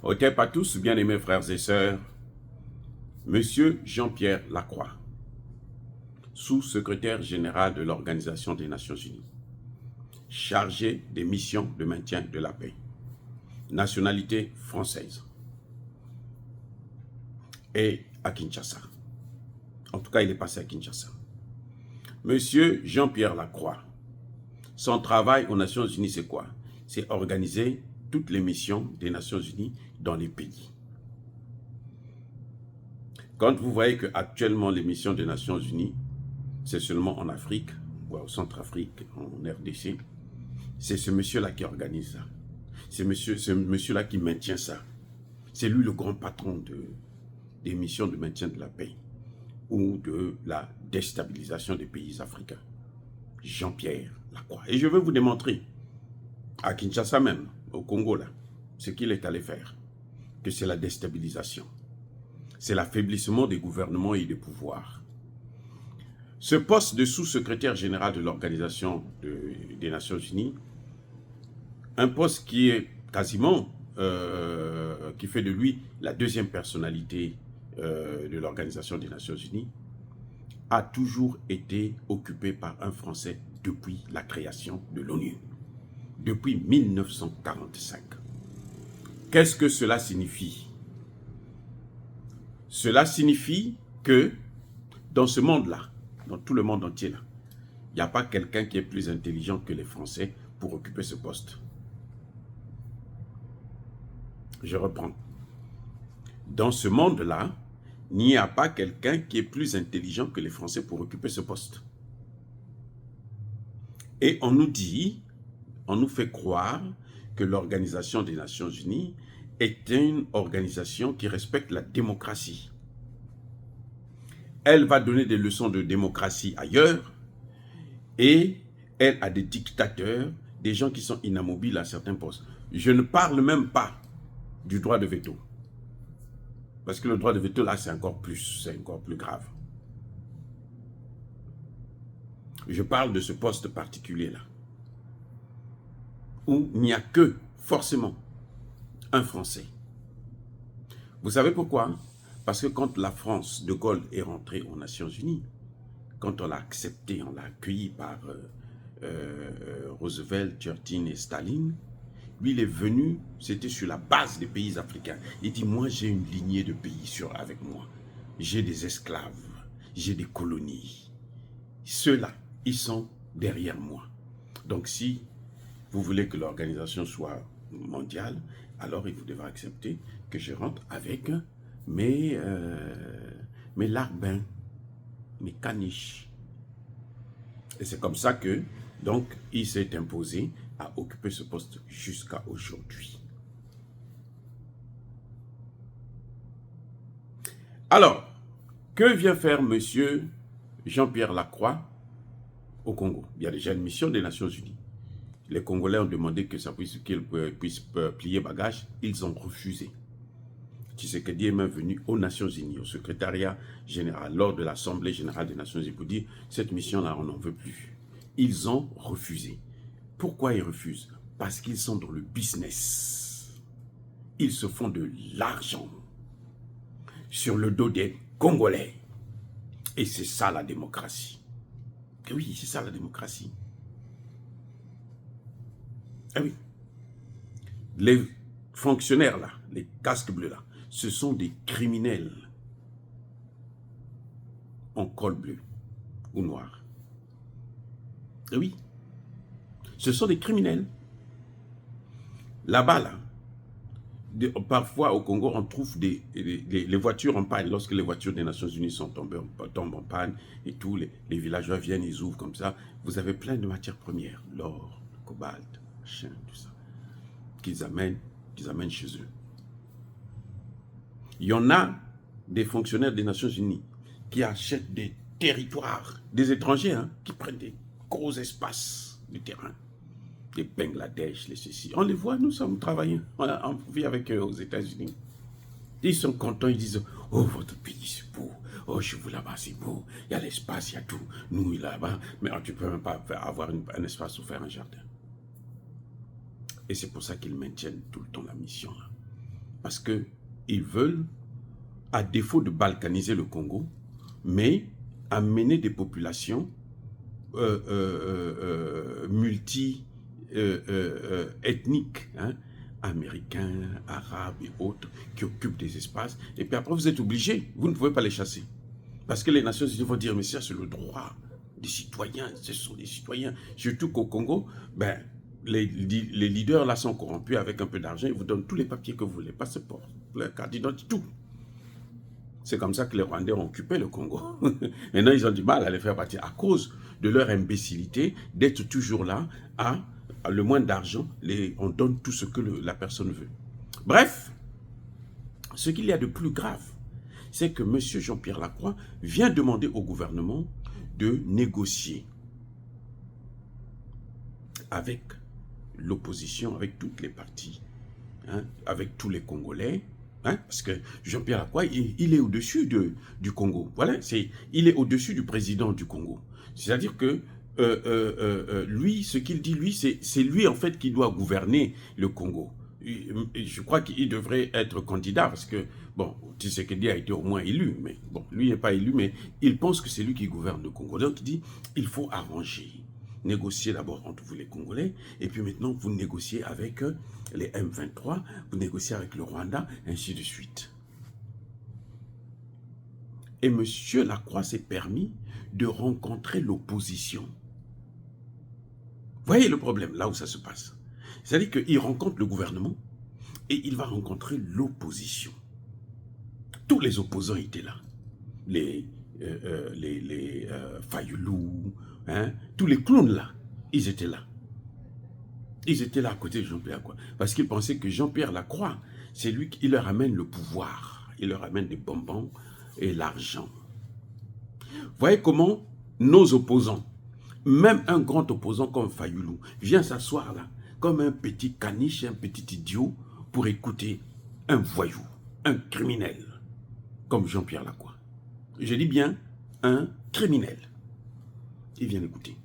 Otep à tous, bien-aimés frères et sœurs, Monsieur Jean-Pierre Lacroix, sous-secrétaire général de l'Organisation des Nations Unies, chargé des missions de maintien de la paix, nationalité française, et à Kinshasa. En tout cas, il est passé à Kinshasa. Monsieur Jean-Pierre Lacroix, son travail aux Nations Unies, c'est quoi? C'est organiser toutes les missions des Nations Unies dans les pays. Quand vous voyez qu'actuellement les missions des Nations Unies, c'est seulement en Afrique, ou au Centrafrique, en RDC, c'est ce monsieur-là qui organise ça. C'est ce monsieur-là qui maintient ça. C'est lui le grand patron des missions de maintien de la paix ou de la déstabilisation des pays africains. Jean-Pierre Lacroix. Et je vais vous démontrer, à Kinshasa même, au Congo là, ce qu'il est allé faire, que c'est la déstabilisation. C'est l'affaiblissement des gouvernements et des pouvoirs. Ce poste de sous-secrétaire général de l'Organisation des Nations Unies, un poste qui est quasiment, qui fait de lui la deuxième personnalité de l'Organisation des Nations Unies, a toujours été occupé par un Français depuis la création de l'ONU, depuis 1945. Qu'est-ce que cela signifie? Cela signifie que dans ce monde-là, dans tout le monde entier, là, il n'y a pas quelqu'un qui est plus intelligent que les Français pour occuper ce poste. Je reprends. Dans ce monde-là, il n'y a pas quelqu'un qui est plus intelligent que les Français pour occuper ce poste. Et on nous dit, on nous fait croire que l'Organisation des Nations Unies est une organisation qui respecte la démocratie. Elle va donner des leçons de démocratie ailleurs et elle a des dictateurs, des gens qui sont inamovibles à certains postes. Je ne parle même pas du droit de veto. Parce que le droit de veto, là, c'est encore plus grave. Je parle de ce poste particulier-là, où il n'y a que, forcément, un Français. Vous savez pourquoi? Parce que quand la France, de Gaulle, est rentrée aux Nations Unies, quand on l'a accepté, on l'a accueilli par Roosevelt, Churchill et Staline, lui, il est venu, c'était sur la base des pays africains. Il dit, moi, j'ai une lignée de pays avec moi. J'ai des esclaves, j'ai des colonies. Ceux-là, ils sont derrière moi. Donc, si vous voulez que l'organisation soit mondiale, alors il vous devez accepter que je rentre avec mes larbins, mes caniches. Et c'est comme ça que, donc, il s'est imposé à occuper ce poste jusqu'à aujourd'hui. Alors, que vient faire monsieur Jean-Pierre Lacroix au Congo? Il y a déjà une mission des Nations Unies. Les Congolais ont demandé que ça puisse, qu'ils puissent plier bagages. Ils ont refusé. Tshisekedi est même venu aux Nations Unies, au secrétariat général, lors de l'Assemblée générale des Nations Unies, pour dire cette mission-là, on n'en veut plus. Ils ont refusé. Pourquoi ils refusent? Parce qu'ils sont dans le business. Ils se font de l'argent sur le dos des Congolais. Et c'est ça la démocratie. Oui, c'est ça la démocratie. Ah oui. Les fonctionnaires là, les casques bleus là, ce sont des criminels en col bleu ou noir. Ah oui. Ce sont des criminels. Là-bas, là, parfois au Congo, on trouve les voitures en panne. Lorsque les voitures des Nations Unies tombent en panne et tout, les villageois viennent, ils ouvrent comme ça. Vous avez plein de matières premières, l'or, le cobalt, machin, tout ça, qu'ils amènent chez eux. Il y en a des fonctionnaires des Nations Unies qui achètent des territoires, des étrangers, hein, qui prennent des gros espaces de terrain. Les Bangladesh, les ceci. On les voit, nous sommes travaillés. On vit avec eux aux États-Unis. Ils sont contents, ils disent, oh, votre pays, c'est beau. Oh, chez vous là-bas, c'est beau. Il y a l'espace, il y a tout. Nous, là-bas, mais tu ne peux même pas avoir un espace pour faire un jardin. Et c'est pour ça qu'ils maintiennent tout le temps la mission là. Parce qu'ils veulent, à défaut de balkaniser le Congo, mais amener des populations multi-ethniques, hein, américains, arabes et autres, qui occupent des espaces. Et puis après, vous êtes obligés, vous ne pouvez pas les chasser. Parce que les Nations Unies vont dire, mais ça, c'est le droit des citoyens, ce sont des citoyens. Surtout qu'au Congo, ben, les leaders là sont corrompus avec un peu d'argent, ils vous donnent tous les papiers que vous voulez, passeport, leur carte d'identité, tout. C'est comme ça que les Rwandais ont occupé le Congo. Maintenant, ils ont du mal à les faire partir à cause de leur imbécilité d'être toujours là à le moins d'argent. On donne tout ce que la personne veut. Bref, ce qu'il y a de plus grave, c'est que M. Jean-Pierre Lacroix vient demander au gouvernement de négocier avec l'opposition, avec toutes les parties, hein, avec tous les Congolais, hein, parce que Jean-Pierre Lacroix, il est au-dessus du Congo. Voilà, il est au-dessus du président du Congo. C'est-à-dire que lui, ce qu'il dit, lui, c'est lui en fait qui doit gouverner le Congo. Je crois qu'il devrait être candidat parce que, bon, Tshisekedi a été au moins élu, mais bon, lui n'est pas élu, mais il pense que c'est lui qui gouverne le Congo. Donc il dit, il faut arranger, négocier d'abord entre vous les Congolais, et puis maintenant vous négociez avec les M23, vous négociez avec le Rwanda, ainsi de suite. Et M. Lacroix s'est permis de rencontrer l'opposition. Voyez le problème, là où ça se passe. C'est-à-dire qu'il rencontre le gouvernement et il va rencontrer l'opposition. Tous les opposants étaient là. Les Fayoulou, hein, tous les clowns là, ils étaient là. Ils étaient là à côté de Jean-Pierre Lacroix. Parce qu'ils pensaient que Jean-Pierre Lacroix, c'est lui qui leur amène le pouvoir. Il leur amène des bonbons et l'argent. Voyez comment nos opposants, même un grand opposant comme Fayoulou, vient s'asseoir là, comme un petit caniche, un petit idiot, pour écouter un voyou, un criminel, comme Jean-Pierre Lacroix. Je dis bien, un criminel. Il vient écouter.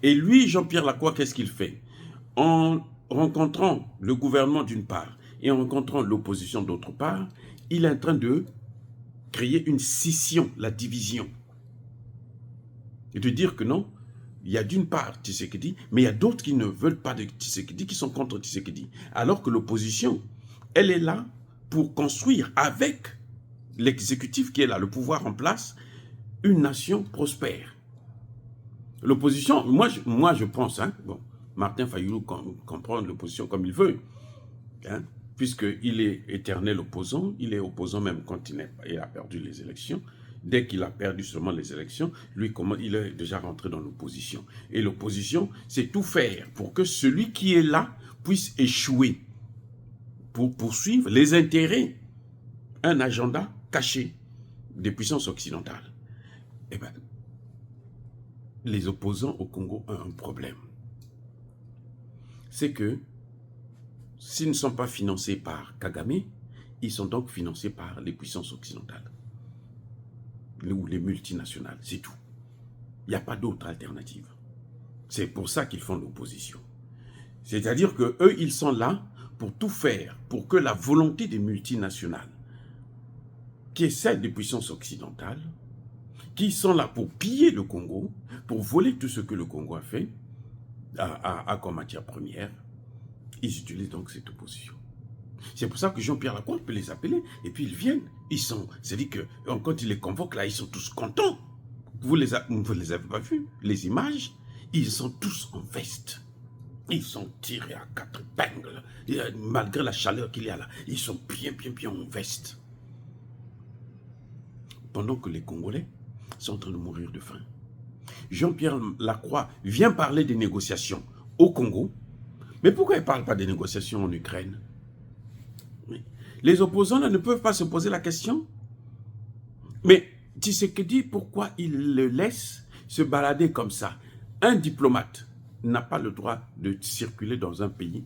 Et lui, Jean-Pierre Lacroix, qu'est-ce qu'il fait? En rencontrant le gouvernement d'une part, et en rencontrant l'opposition d'autre part, il est en train de créer une scission, la division. Et de dire que non, il y a d'une part Tshisekedi, mais il y a d'autres qui ne veulent pas de Tshisekedi, qui sont contre Tshisekedi. Alors que l'opposition, elle est là pour construire avec l'exécutif qui est là, le pouvoir en place, une nation prospère. L'opposition, moi je pense, hein, bon, Martin Fayoulou comprend l'opposition comme il veut, hein, puisqu'il est éternel opposant, il est opposant même quand il a perdu les élections. Dès qu'il a perdu seulement les élections, lui, il est déjà rentré dans l'opposition. Et l'opposition, c'est tout faire pour que celui qui est là puisse échouer, pour poursuivre les intérêts, un agenda caché des puissances occidentales. Eh bien, les opposants au Congo ont un problème. C'est que s'ils ne sont pas financés par Kagame, ils sont donc financés par les puissances occidentales ou les multinationales, c'est tout. Il n'y a pas d'autre alternative. C'est pour ça qu'ils font l'opposition. C'est-à-dire qu'eux, ils sont là pour tout faire, pour que la volonté des multinationales, qui est celle des puissances occidentales, qui sont là pour piller le Congo, pour voler tout ce que le Congo a fait, comme matière première, ils utilisent donc cette opposition. C'est pour ça que Jean-Pierre Lacroix peut les appeler, et puis ils viennent. C'est-à-dire que quand il les convoque là, ils sont tous contents. Vous les avez pas vus, les images, ils sont tous en veste. Ils sont tirés à 4 épingles, malgré la chaleur qu'il y a là. Ils sont bien en veste. Pendant que les Congolais sont en train de mourir de faim. Jean-Pierre Lacroix vient parler des négociations au Congo. Mais pourquoi il ne parle pas des négociations en Ukraine? Les opposants là, ne peuvent pas se poser la question. Mais Tshisekedi, pourquoi il le laisse se balader comme ça? Un diplomate n'a pas le droit de circuler dans un pays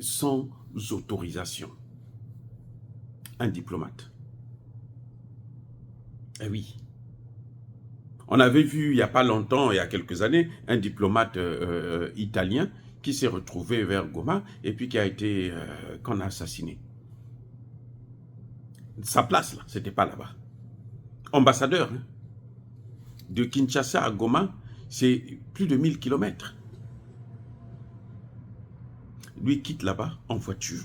sans autorisation. Un diplomate. Eh oui. On avait vu il n'y a pas longtemps, il y a quelques années, un diplomate italien qui s'est retrouvé vers Goma et puis qui a été, qu'on a assassiné. Sa place, là, c'était pas là-bas. Ambassadeur, hein, de Kinshasa à Goma, c'est plus de 1000 kilomètres. Lui quitte là-bas en voiture,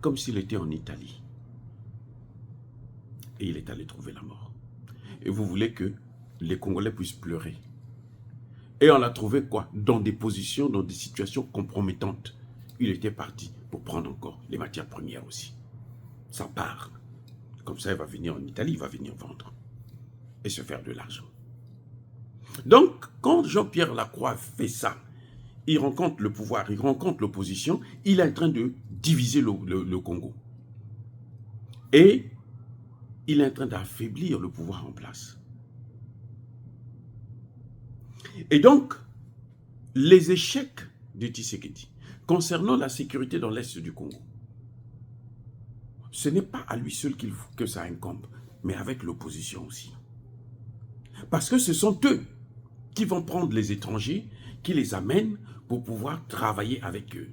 comme s'il était en Italie. Et il est allé trouver la mort. Et vous voulez que les Congolais puissent pleurer. Et on l'a trouvé quoi? Dans des positions, dans des situations compromettantes. Il était parti pour prendre encore les matières premières aussi. Ça part. Comme ça, il va venir en Italie, il va venir vendre. Et se faire de l'argent. Donc, quand Jean-Pierre Lacroix fait ça, il rencontre le pouvoir, il rencontre l'opposition, il est en train de diviser le Congo. Et il est en train d'affaiblir le pouvoir en place. Et donc, les échecs de Tshisekedi concernant la sécurité dans l'Est du Congo, ce n'est pas à lui seul que ça incombe, mais avec l'opposition aussi. Parce que ce sont eux qui vont prendre les étrangers, qui les amènent pour pouvoir travailler avec eux.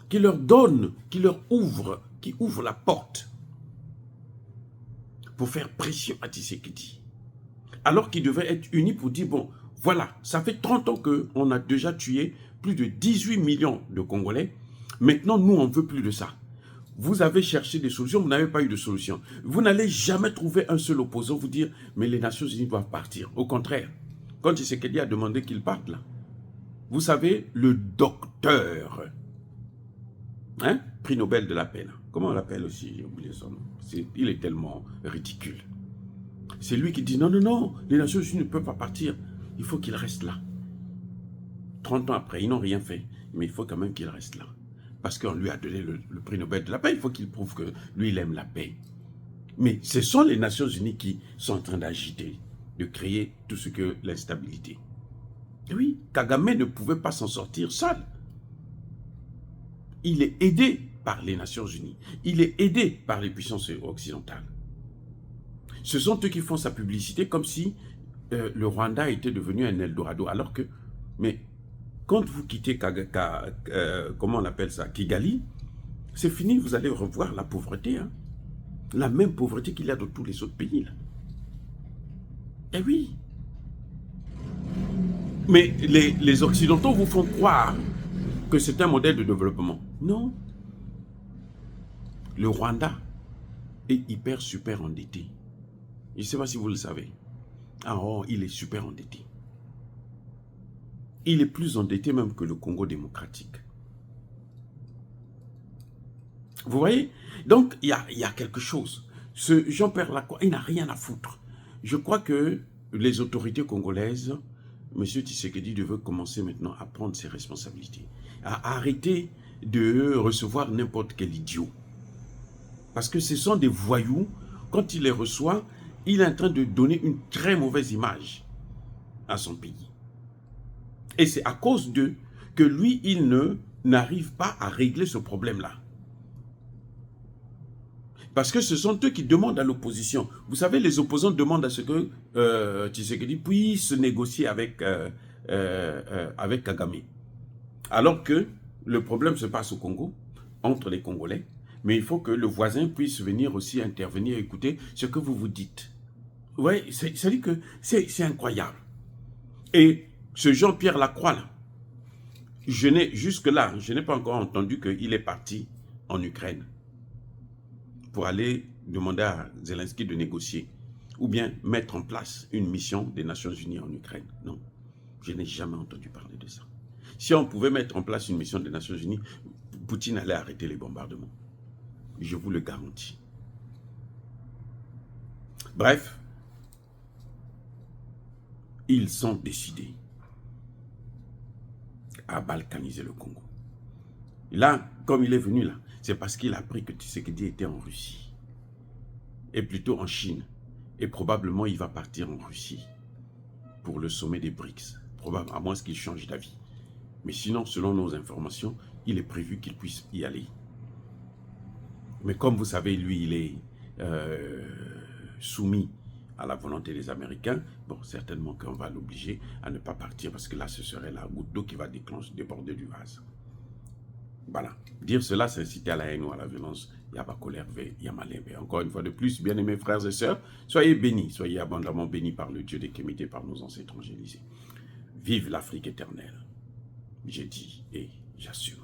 Qui leur donnent, qui ouvrent la porte pour faire pression à Tshisekedi. Alors qu'ils devaient être unis pour dire, bon, voilà, ça fait 30 ans qu'on a déjà tué plus de 18 millions de Congolais. Maintenant, nous, on ne veut plus de ça. Vous avez cherché des solutions, vous n'avez pas eu de solution. Vous n'allez jamais trouver un seul opposant vous dire, mais les Nations Unies doivent partir. Au contraire, quand Tshisekedi a demandé qu'ils partent là, vous savez, le docteur, hein, prix Nobel de la paix, là, comment on l'appelle aussi, j'ai oublié son nom, il est tellement ridicule. C'est lui qui dit, non, non, non, les Nations Unies ne peuvent pas partir, il faut qu'ils restent là. 30 ans après, ils n'ont rien fait, mais il faut quand même qu'ils restent là. Parce qu'on lui a donné le prix Nobel de la paix, il faut qu'il prouve que lui, il aime la paix. Mais ce sont les Nations Unies qui sont en train d'agiter, de créer tout ce que l'instabilité. Et oui, Kagame ne pouvait pas s'en sortir seul. Il est aidé par les Nations Unies. Il est aidé par les puissances occidentales. Ce sont eux qui font sa publicité comme si le Rwanda était devenu un Eldorado. Alors que, mais quand vous quittez comment on appelle ça, Kigali, c'est fini, vous allez revoir la pauvreté. Hein? La même pauvreté qu'il y a dans tous les autres pays. Là. Eh oui. Mais les Occidentaux vous font croire que c'est un modèle de développement. Non. Le Rwanda est hyper, super endetté. Je ne sais pas si vous le savez. Ah oh, il est super endetté. Il est plus endetté même que le Congo démocratique. Vous voyez? Donc, il y a quelque chose. Ce Jean-Pierre Lacroix, il n'a rien à foutre. Je crois que les autorités congolaises, M. Tshisekedi devait commencer maintenant à prendre ses responsabilités, à arrêter de recevoir n'importe quel idiot. Parce que ce sont des voyous, quand il les reçoit, il est en train de donner une très mauvaise image à son pays. Et c'est à cause d'eux que lui, il n'arrive pas à régler ce problème-là. Parce que ce sont eux qui demandent à l'opposition. Vous savez, les opposants demandent à ce que Tshisekedi puisse négocier avec Kagame. Alors que le problème se passe au Congo, entre les Congolais, mais il faut que le voisin puisse venir aussi intervenir, écouter ce que vous vous dites. Vous voyez, c'est-à-dire que c'est incroyable. Et ce Jean-Pierre Lacroix, là, jusque-là, je n'ai pas encore entendu qu'il est parti en Ukraine pour aller demander à Zelensky de négocier ou bien mettre en place une mission des Nations Unies en Ukraine. Non, je n'ai jamais entendu parler de ça. Si on pouvait mettre en place une mission des Nations Unies, Poutine allait arrêter les bombardements. Je vous le garantis. Bref, ils sont décidés à balkaniser le Congo. Là, comme il est venu là, c'est parce qu'il a appris que Tshisekedi était en Russie. Et plutôt en Chine. Et probablement, il va partir en Russie pour le sommet des BRICS. Probablement, à moins qu'il change d'avis. Mais sinon, selon nos informations, il est prévu qu'il puisse y aller. Mais comme vous savez, lui, il est soumis à la volonté des Américains, bon, certainement qu'on va l'obliger à ne pas partir parce que là, ce serait la goutte d'eau qui va déborder du vase. Voilà. Dire cela, c'est inciter à la haine ou à la violence. Il y a pas colère, il y a malin. Encore une fois de plus, bien-aimés frères et sœurs, soyez bénis, soyez abondamment bénis par le Dieu des Kémités, par nos ancêtres angélisés. Vive l'Afrique éternelle. J'ai dit et j'assume.